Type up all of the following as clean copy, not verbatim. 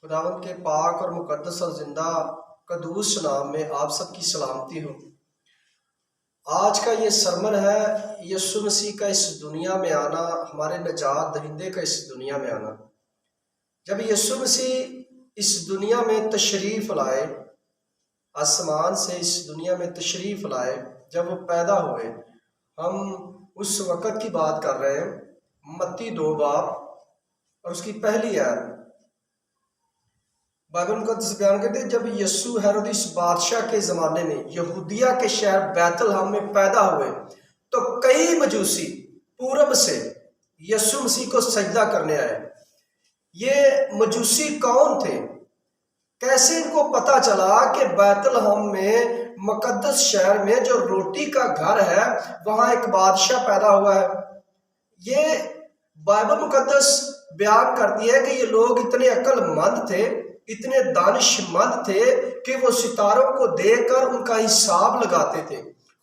खुदावंद के पाक और मुकद्दस और जिंदा कदूस नाम में आप सबकी सलामती हो। आज का ये सरमन है यीशु मसीह का इस दुनिया में आना, हमारे निजात दहिंदे का इस दुनिया में आना। जब यीशु मसीह इस दुनिया में तशरीफ़ लाए, आसमान से इस दुनिया में तशरीफ़ लाए, जब वो पैदा हुए, हम उस वक़्त की बात कर रहे हैं। मत्ती 2 बाब और उसकी पहली आयत बाइबल मुकद्दस बयान करते हैं, जब यीशु हेरोदिस बादशाह के ज़माने में यहूदिया के शहर बैतलहम में पैदा हुए तो कई मजूसी पूरब से यीशु मसीह को सजदा करने आए। ये मजूसी कौन थे? कैसे इनको पता चला कि बैतलहम में मुकद्दस शहर में जो रोटी का घर है वहाँ एक बादशाह पैदा हुआ है? ये बाइबल मुकद्दस बयान करती है कि ये लोग इतने अक्लमंद थे, इतने दानिशमंद थे कि वो सितारों को देखकर उनका हिसाब लगाते थे।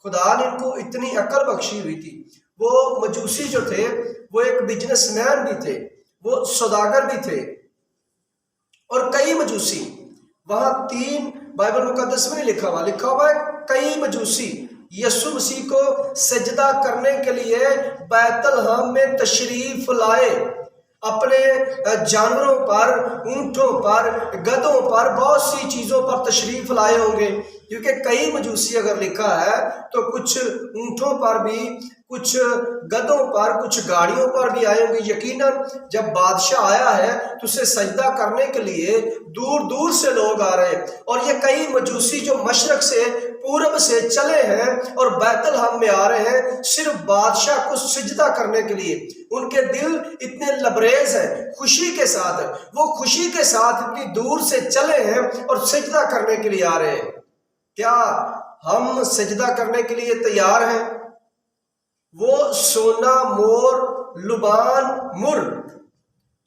खुदा ने इनको इतनी अक्ल बख्शी हुई थी। वो मजूसी जो थे वो एक बिजनेसमैन भी थे, वो सौदागर भी थे और कई मजूसी। वहाँ 3 बाइबल मुकद्दस में लिखा हुआ है कई मजूसी यीशु मसीह को सजदा करने के लिए बैतलहम में तशरीफ लाए। अपने जानवरों पर, ऊंटों पर, गधों पर, बहुत सी चीज़ों पर तशरीफ लाए होंगे, क्योंकि कई मजूसी अगर लिखा है तो कुछ ऊंटों पर भी, कुछ गधों पर, कुछ गाड़ियों पर भी आए होंगे। यकीनन जब बादशाह आया है तो उसे सजदा करने के लिए दूर दूर से लोग आ रहे हैं। और ये कई मजूसी जो मशरक से, पूरब से चले हैं और बैतलहम में आ रहे हैं सिर्फ बादशाह को सजदा करने के लिए। उनके दिल इतने लबरेज हैं खुशी के साथ, वो खुशी के साथ इतनी दूर से चले हैं और सजदा करने के लिए आ रहे हैं। क्या हम सजदा करने के लिए तैयार हैं? वो सोना, मोर, लुबान, मुर।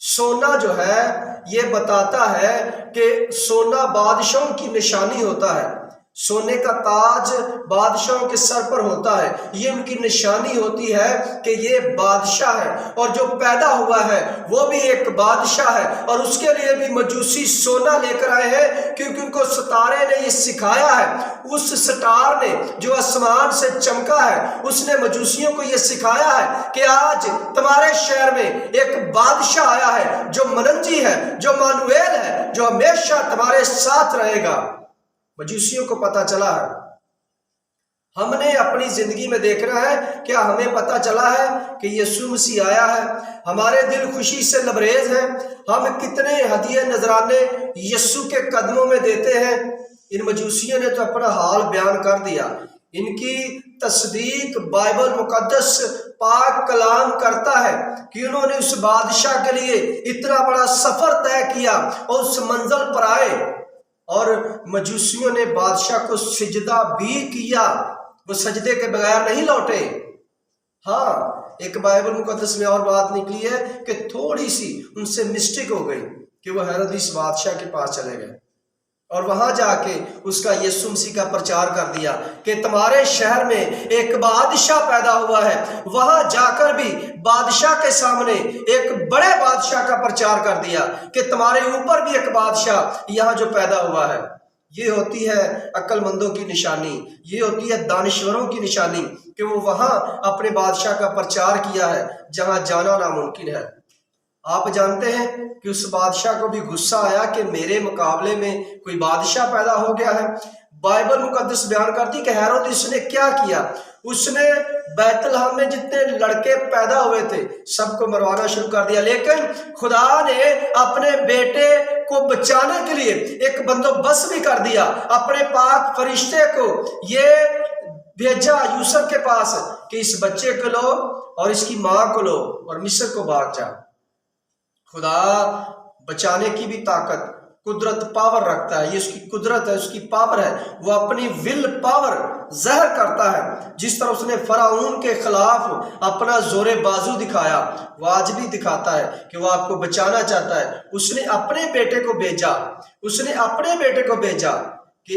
सोना जो है ये बताता है कि सोना बादशाहों की निशानी होता है। सोने का ताज बादशाहों के सर पर होता है, ये उनकी निशानी होती है कि ये बादशाह है। और जो पैदा हुआ है वो भी एक बादशाह है, और उसके लिए भी मजूसी सोना लेकर आए हैं, क्योंकि उनको सितारे ने ये सिखाया है। उस सितार ने जो आसमान से चमका है, उसने मजूसियों को ये सिखाया है कि आज तुम्हारे शहर में एक बादशाह आया है जो मनंजी है, जो मानुएल है, जो हमेशा तुम्हारे साथ रहेगा। मजूसियों को पता चला है। हमने अपनी जिंदगी में देखना है, क्या हमें पता चला है कि यीशु मसीह आया है? हमारे दिल खुशी से लबरेज हैं। हम कितने हदिये नजराने यीशु के कदमों में देते हैं। इन मजूसियों ने तो अपना हाल बयान कर दिया। इनकी तस्दीक बाइबल मुकद्दस पाक कलाम करता है कि उन्होंने उस बादशाह के लिए इतना बड़ा सफर तय किया और उस मंजिल पर आए, और मजूसियों ने बादशाह को सिजदा भी किया। वो सजदे के बगैर नहीं लौटे। हाँ, एक बाइबल मुकद्दस में और बात निकली है कि थोड़ी सी उनसे मिस्टेक हो गई कि वो हेरोदिस बादशाह के पास चले गए और वहां जाके उसका यीशु मसीह का प्रचार कर दिया कि तुम्हारे शहर में एक बादशाह पैदा हुआ है। वहां जाकर भी बादशाह के सामने एक बड़े बादशाह का प्रचार कर दिया कि तुम्हारे ऊपर भी एक बादशाह यहाँ जो पैदा हुआ है। ये होती है अक्लमंदों की निशानी, ये होती है दानिश्वरों की निशानी कि वो वहां अपने बादशाह का प्रचार किया है जहां जाना नामुमकिन है। आप जानते हैं कि उस बादशाह को भी गुस्सा आया कि मेरे मुकाबले में कोई बादशाह पैदा हो गया है। बाइबल मुकद्दस बयान करती कि हेरोदिस ने क्या किया, उसने बैतलहम में जितने लड़के पैदा हुए थे सबको मरवाना शुरू कर दिया। लेकिन खुदा ने अपने बेटे को बचाने के लिए एक बंदोबस्त भी कर दिया। अपने पाक फरिश्ते को ये भेजा यूसुफ के पास कि इस बच्चे को लो और इसकी माँ को लो और मिस्र को भाग जा। खुदा बचाने की भी ताकत, कुदरत, पावर रखता है। ये उसकी कुदरत है, उसकी पावर है। वो अपनी विल पावर ज़हर करता है। जिस तरह उसने फराऊन के खिलाफ अपना जोरे बाजू दिखाया, वो आज भी दिखाता है कि वो आपको बचाना चाहता है। उसने अपने बेटे को भेजा, उसने अपने बेटे को भेजा कि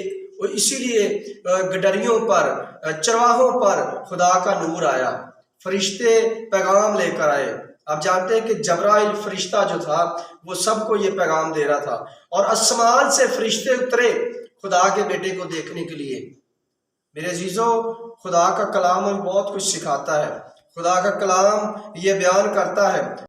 इसीलिए गडरियों पर, चरवाहों पर खुदा का नूर आया। फरिश्ते पैगाम लेकर आए, آپ جانتے ہیں کہ جبرائیل فرشتہ جو تھا وہ سب کو یہ پیغام دے رہا تھا، اور آسمان سے فرشتے اترے خدا کے بیٹے کو دیکھنے کے لیے۔ میرے عزیزو، خدا کا کلام ہمیں بہت کچھ سکھاتا ہے۔ خدا کا کلام یہ بیان کرتا ہے